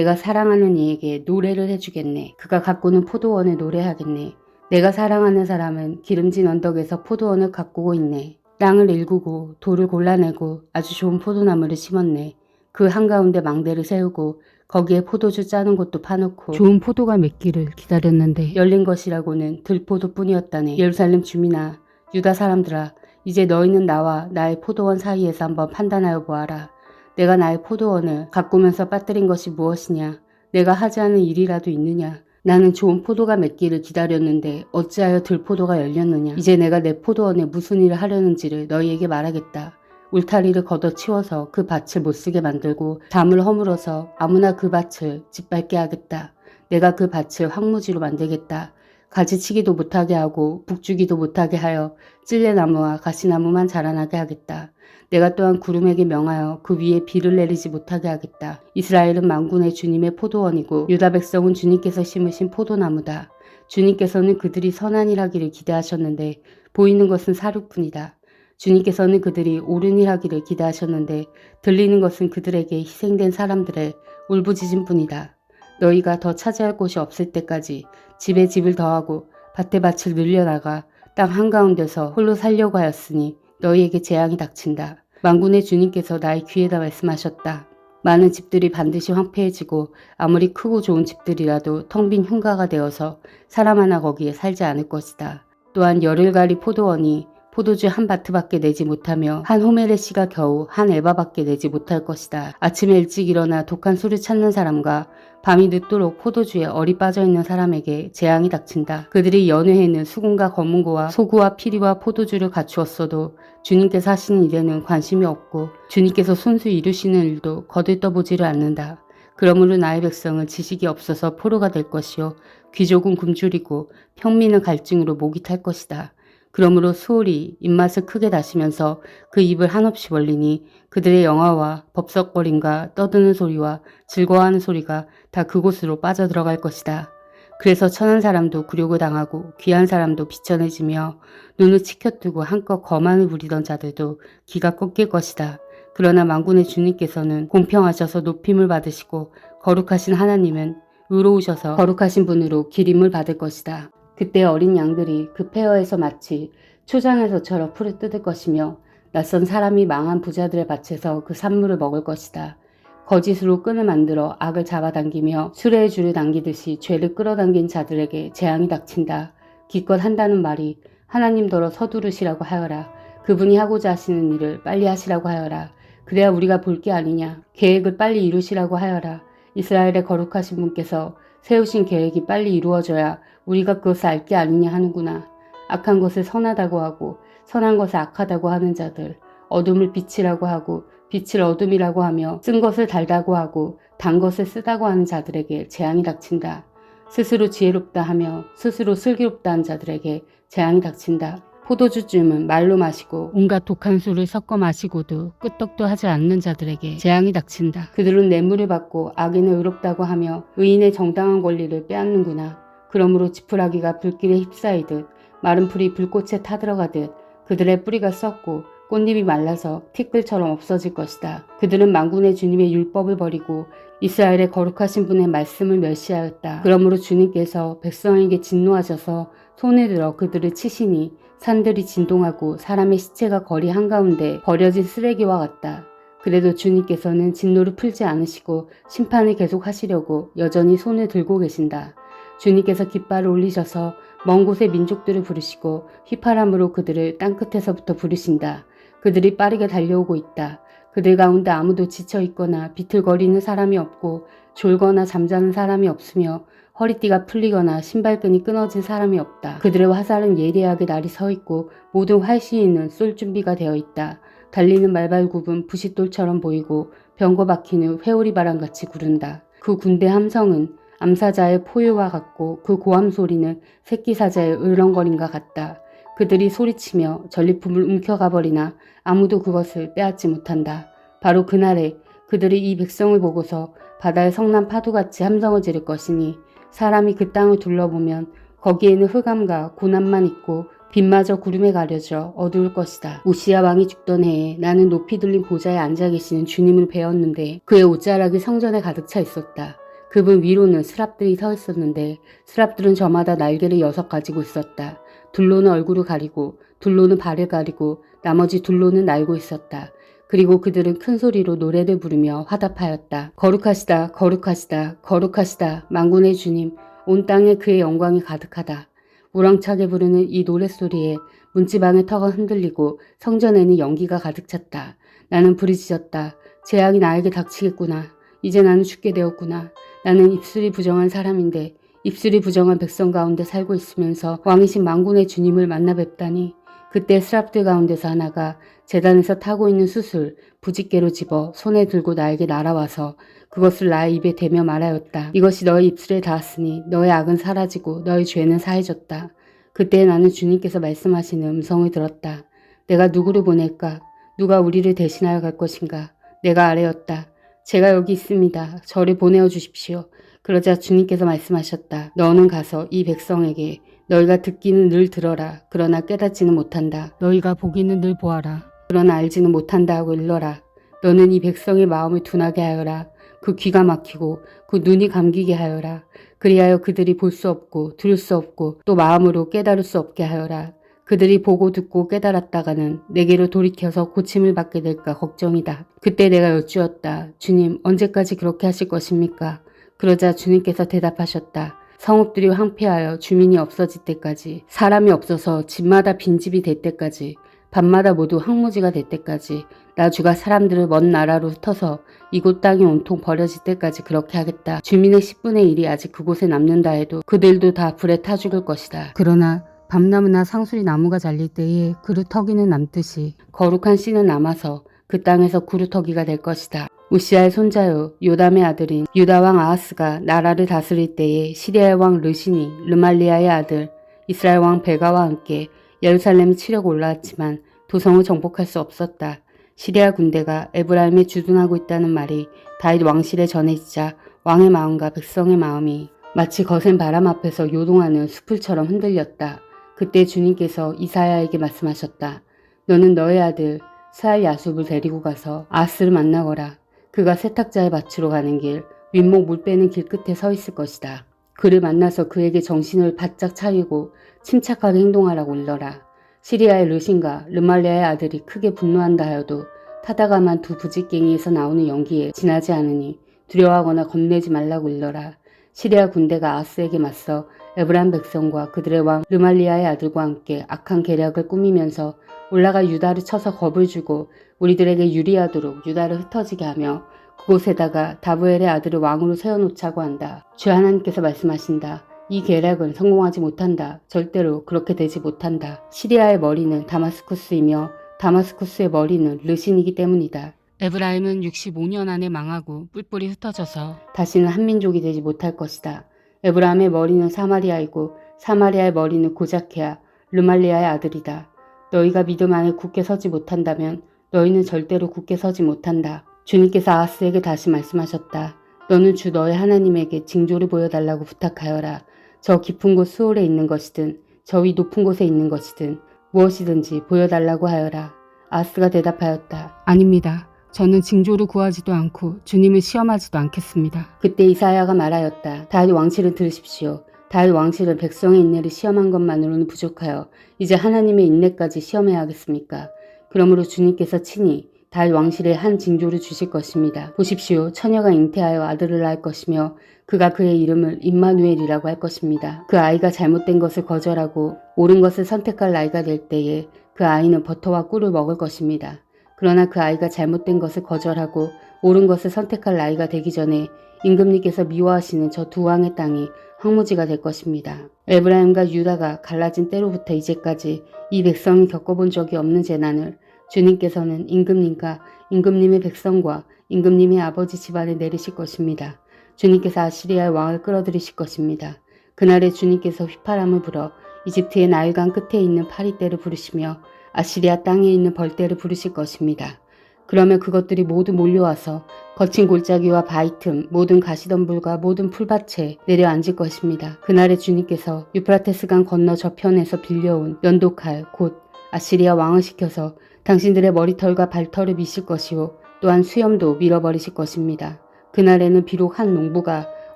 내가 사랑하는 이에게 노래를 해주겠네. 그가 가꾸는 포도원을 노래하겠네. 내가 사랑하는 사람은 기름진 언덕에서 포도원을 가꾸고 있네. 땅을 일구고 돌을 골라내고 아주 좋은 포도나무를 심었네. 그 한가운데 망대를 세우고 거기에 포도주 짜는 곳도 파놓고 좋은 포도가 맺기를 기다렸는데 열린 것이라고는 들포도뿐이었다네. 예루살렘 주민아, 유다 사람들아, 이제 너희는 나와 나의 포도원 사이에서 한번 판단하여 보아라. 내가 나의 포도원을 가꾸면서 빠뜨린 것이 무엇이냐? 내가 하지 않은 일이라도 있느냐? 나는 좋은 포도가 맺기를 기다렸는데 어찌하여 들포도가 열렸느냐? 이제 내가 내 포도원에 무슨 일을 하려는지를 너희에게 말하겠다. 울타리를 걷어치워서 그 밭을 못쓰게 만들고 담을 허물어서 아무나 그 밭을 짓밟게 하겠다. 내가 그 밭을 황무지로 만들겠다. 가지치기도 못하게 하고 북주기도 못하게 하여 찔레나무와 가시나무만 자라나게 하겠다. 내가 또한 구름에게 명하여 그 위에 비를 내리지 못하게 하겠다. 이스라엘은 만군의 주님의 포도원이고 유다 백성은 주님께서 심으신 포도나무다. 주님께서는 그들이 선한 일 하기를 기대하셨는데 보이는 것은 사륙뿐이다. 주님께서는 그들이 옳은 일 하기를 기대하셨는데 들리는 것은 그들에게 희생된 사람들의 울부짖음뿐이다. 너희가 더 차지할 곳이 없을 때까지 집에 집을 더하고 밭에 밭을 늘려나가 땅 한가운데서 홀로 살려고 하였으니 너희에게 재앙이 닥친다. 만군의 주님께서 나의 귀에다 말씀하셨다. 많은 집들이 반드시 황폐해지고 아무리 크고 좋은 집들이라도 텅 빈 흉가가 되어서 사람 하나 거기에 살지 않을 것이다. 또한 열흘가리 포도원이 포도주 한 바트밖에 내지 못하며 한 호메레시가 겨우 한 에바밖에 내지 못할 것이다. 아침에 일찍 일어나 독한 술을 찾는 사람과 밤이 늦도록 포도주에 얼이 빠져있는 사람에게 재앙이 닥친다. 그들이 연회에는 수금과 검은고와 소구와 피리와 포도주를 갖추었어도 주님께서 하시는 일에는 관심이 없고 주님께서 손수 이루시는 일도 거들떠보지를 않는다. 그러므로 나의 백성은 지식이 없어서 포로가 될 것이요 귀족은 굶주리고 평민은 갈증으로 목이 탈 것이다. 그러므로 수월이 입맛을 크게 다시면서 그 입을 한없이 벌리니 그들의 영화와 법석거림과 떠드는 소리와 즐거워하는 소리가 다 그곳으로 빠져들어갈 것이다. 그래서 천한 사람도 굴욕을 당하고 귀한 사람도 비천해지며 눈을 치켜뜨고 한껏 거만을 부리던 자들도 기가 꺾일 것이다. 그러나 만군의 주님께서는 공평하셔서 높임을 받으시고 거룩하신 하나님은 의로우셔서 거룩하신 분으로 기림을 받을 것이다. 그때 어린 양들이 그 폐허에서 마치 초장에서처럼 풀을 뜯을 것이며 낯선 사람이 망한 부자들의 밭에서 그 산물을 먹을 것이다. 거짓으로 끈을 만들어 악을 잡아당기며 수레에 줄을 당기듯이 죄를 끌어당긴 자들에게 재앙이 닥친다. 기껏 한다는 말이 하나님더러 서두르시라고 하여라. 그분이 하고자 하시는 일을 빨리 하시라고 하여라. 그래야 우리가 볼 게 아니냐. 계획을 빨리 이루시라고 하여라. 이스라엘의 거룩하신 분께서 세우신 계획이 빨리 이루어져야 우리가 그것을 알 게 아니냐 하는구나. 악한 것을 선하다고 하고 선한 것을 악하다고 하는 자들, 어둠을 빛이라고 하고 빛을 어둠이라고 하며 쓴 것을 달다고 하고 단 것을 쓰다고 하는 자들에게 재앙이 닥친다. 스스로 지혜롭다 하며 스스로 슬기롭다 하는 자들에게 재앙이 닥친다. 포도주쯤은 말로 마시고 온갖 독한 술을 섞어 마시고도 끄떡도 하지 않는 자들에게 재앙이 닥친다. 그들은 뇌물을 받고 악인을 의롭다고 하며 의인의 정당한 권리를 빼앗는구나. 그러므로 지푸라기가 불길에 휩싸이듯 마른 풀이 불꽃에 타들어가듯 그들의 뿌리가 썩고 꽃잎이 말라서 티끌처럼 없어질 것이다. 그들은 만군의 주님의 율법을 버리고 이스라엘의 거룩하신 분의 말씀을 멸시하였다. 그러므로 주님께서 백성에게 진노하셔서 손을 들어 그들을 치시니 산들이 진동하고 사람의 시체가 거리 한가운데 버려진 쓰레기와 같다. 그래도 주님께서는 진노를 풀지 않으시고 심판을 계속하시려고 여전히 손을 들고 계신다. 주님께서 깃발을 올리셔서 먼 곳의 민족들을 부르시고 휘파람으로 그들을 땅끝에서부터 부르신다. 그들이 빠르게 달려오고 있다. 그들 가운데 아무도 지쳐있거나 비틀거리는 사람이 없고 졸거나 잠자는 사람이 없으며 허리띠가 풀리거나 신발끈이 끊어진 사람이 없다. 그들의 화살은 예리하게 날이 서 있고 모든 활시위는 쏠 준비가 되어 있다. 달리는 말발굽은 부싯돌처럼 보이고 병거 바퀴는 회오리 바람같이 구른다. 그 군대 함성은 암사자의 포효와 같고 그 고함 소리는 새끼 사자의 으렁거림과 같다. 그들이 소리치며 전리품을 움켜가버리나 아무도 그것을 빼앗지 못한다. 바로 그날에 그들이 이 백성을 보고서 바다의 성난 파도같이 함성을 지를 것이니 사람이 그 땅을 둘러보면 거기에는 흑암과 고난만 있고 빛마저 구름에 가려져 어두울 것이다. 우시야 왕이 죽던 해에 나는 높이 들린 보좌에 앉아 계시는 주님을 배웠는데 그의 옷자락이 성전에 가득 차 있었다. 그분 위로는 스랍들이 서 있었는데 스랍들은 저마다 날개를 6 가지고 있었다. 둘로는 얼굴을 가리고 둘로는 발을 가리고 나머지 둘로는 날고 있었다. 그리고 그들은 큰 소리로 노래를 부르며 화답하였다. 거룩하시다, 거룩하시다, 거룩하시다, 만군의 주님, 온 땅에 그의 영광이 가득하다. 우렁차게 부르는 이 노랫소리에 문지방의 턱은 흔들리고 성전에는 연기가 가득 찼다. 나는 부르짖었다. 재앙이 나에게 닥치겠구나. 이제 나는 죽게 되었구나. 나는 입술이 부정한 사람인데 입술이 부정한 백성 가운데 살고 있으면서 왕이신 만군의 주님을 만나 뵙다니. 그때 스랍들 가운데서 하나가 제단에서 타고 있는 숯을 부짓개로 집어 손에 들고 나에게 날아와서 그것을 나의 입에 대며 말하였다. 이것이 너의 입술에 닿았으니 너의 악은 사라지고 너의 죄는 사해졌다. 그때 나는 주님께서 말씀하시는 음성을 들었다. 내가 누구를 보낼까? 누가 우리를 대신하여 갈 것인가? 내가 아뢰었다. 제가 여기 있습니다. 저를 보내어 주십시오. 그러자 주님께서 말씀하셨다. 너는 가서 이 백성에게 너희가 듣기는 늘 들어라. 그러나 깨닫지는 못한다. 너희가 보기는 늘 보아라. 그러나 알지는 못한다 하고 일러라. 너는 이 백성의 마음을 둔하게 하여라. 그 귀가 막히고 그 눈이 감기게 하여라. 그리하여 그들이 볼 수 없고 들을 수 없고 또 마음으로 깨달을 수 없게 하여라. 그들이 보고 듣고 깨달았다가는 내게로 돌이켜서 고침을 받게 될까 걱정이다. 그때 내가 여쭈었다. 주님, 언제까지 그렇게 하실 것입니까? 그러자 주님께서 대답하셨다. 성읍들이 황폐하여 주민이 없어질 때까지, 사람이 없어서 집마다 빈집이 될 때까지, 밤마다 모두 황무지가 될 때까지, 나주가 사람들을 먼 나라로 흩어서 이곳 땅이 온통 버려질 때까지 그렇게 하겠다. 주민의 10분의 1이 아직 그곳에 남는다 해도 그들도 다 불에 타 죽을 것이다. 그러나 밤나무나 상수리 나무가 잘릴 때에 그루터기는 남듯이 거룩한 씨는 남아서 그 땅에서 그루터기가 될 것이다. 우시아의 손자요 요담의 아들인 유다왕 아하스가 나라를 다스릴 때에 시리아의 왕 르신이 르말리아의 아들 이스라엘 왕 베가와 함께 예루살렘을 치려고 올라왔지만 도성을 정복할 수 없었다. 시리아 군대가 에브라임에 주둔하고 있다는 말이 다윗 왕실에 전해지자 왕의 마음과 백성의 마음이 마치 거센 바람 앞에서 요동하는 수풀처럼 흔들렸다. 그때 주님께서 이사야에게 말씀하셨다. 너는 너의 아들 스알 야숲을 데리고 가서 아하스를 만나거라. 그가 세탁자의 밭으로 가는 길, 윗목 물 빼는 길 끝에 서 있을 것이다. 그를 만나서 그에게 정신을 바짝 차리고 침착하게 행동하라고 일러라. 시리아의 르신과 르말리아의 아들이 크게 분노한다 하여도 타다가만 두 부짓갱이에서 나오는 연기에 지나지 않으니 두려워하거나 겁내지 말라고 일러라. 시리아 군대가 아하스에게 맞서 에브라임 백성과 그들의 왕 르말리아의 아들과 함께 악한 계략을 꾸미면서 올라가 유다를 쳐서 겁을 주고 우리들에게 유리하도록 유다를 흩어지게 하며 그곳에다가 다브엘의 아들을 왕으로 세워놓자고 한다. 주 하나님께서 말씀하신다. 이 계략은 성공하지 못한다. 절대로 그렇게 되지 못한다. 시리아의 머리는 다마스쿠스이며 다마스쿠스의 머리는 르신이기 때문이다. 에브라임은 65년 안에 망하고 뿔뿔이 흩어져서 다시는 한민족이 되지 못할 것이다. 에브라임의 머리는 사마리아이고 사마리아의 머리는 고자케아, 르말리아의 아들이다. 너희가 믿음 안에 굳게 서지 못한다면 너희는 절대로 굳게 서지 못한다. 주님께서 아하스에게 다시 말씀하셨다. 너는 주 너의 하나님에게 징조를 보여달라고 부탁하여라. 저 깊은 곳 수월에 있는 것이든 저 위 높은 곳에 있는 것이든 무엇이든지 보여달라고 하여라. 아하스가 대답하였다. 아닙니다. 저는 징조를 구하지도 않고 주님을 시험하지도 않겠습니다. 그때 이사야가 말하였다. 다윗 왕실을 들으십시오. 다윗 왕실은 백성의 인내를 시험한 것만으로는 부족하여 이제 하나님의 인내까지 시험해야 하겠습니까? 그러므로 주님께서 친히 다윗 왕실에 한 징조를 주실 것입니다. 보십시오. 처녀가 잉태하여 아들을 낳을 것이며 그가 그의 이름을 임마누엘이라고 할 것입니다. 그 아이가 잘못된 것을 거절하고 옳은 것을 선택할 나이가 될 때에 그 아이는 버터와 꿀을 먹을 것입니다. 그러나 그 아이가 잘못된 것을 거절하고 옳은 것을 선택할 나이가 되기 전에 임금님께서 미워하시는 저 두 왕의 땅이 황무지가 될 것입니다. 에브라임과 유다가 갈라진 때로부터 이제까지 이 백성이 겪어본 적이 없는 재난을 주님께서는 임금님과 임금님의 백성과 임금님의 아버지 집안에 내리실 것입니다. 주님께서 아시리아의 왕을 끌어들이실 것입니다. 그날에 주님께서 휘파람을 불어 이집트의 나일강 끝에 있는 파리떼를 부르시며 아시리아 땅에 있는 벌떼를 부르실 것입니다. 그러면 그것들이 모두 몰려와서 거친 골짜기와 바위 틈, 모든 가시덤불과 모든 풀밭에 내려앉을 것입니다. 그날에 주님께서 유프라테스강 건너 저편에서 빌려온 연도칼 곧 아시리아 왕을 시켜서 당신들의 머리털과 발털을 미실 것이요 또한 수염도 밀어버리실 것입니다. 그날에는 비록 한 농부가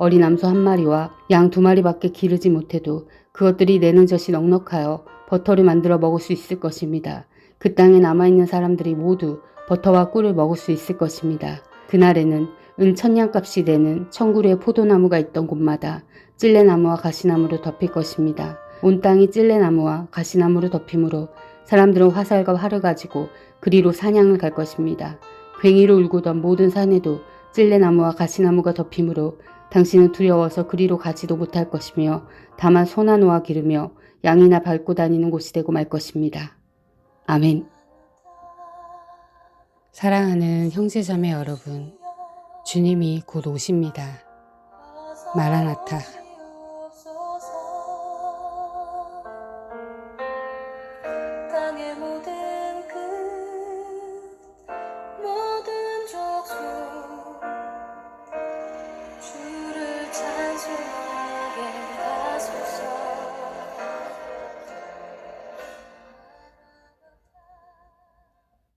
어린 암소 한 마리와 양 2마리밖에 기르지 못해도 그것들이 내는 젖이 넉넉하여 버터를 만들어 먹을 수 있을 것입니다. 그 땅에 남아있는 사람들이 모두 버터와 꿀을 먹을 수 있을 것입니다. 그날에는 은 1000냥값이 되는 1000그루의 포도나무가 있던 곳마다 찔레나무와 가시나무로 덮일 것입니다. 온 땅이 찔레나무와 가시나무로 덮이므로 사람들은 화살과 활을 가지고 그리로 사냥을 갈 것입니다. 괭이로 울고던 모든 산에도 찔레나무와 가시나무가 덮이므로 당신은 두려워서 그리로 가지도 못할 것이며 다만 소나 노아 기르며 양이나 밟고 다니는 곳이 되고 말 것입니다. 아멘. 사랑하는 형제자매 여러분, 주님이 곧 오십니다. 마라나타. 땅의 모든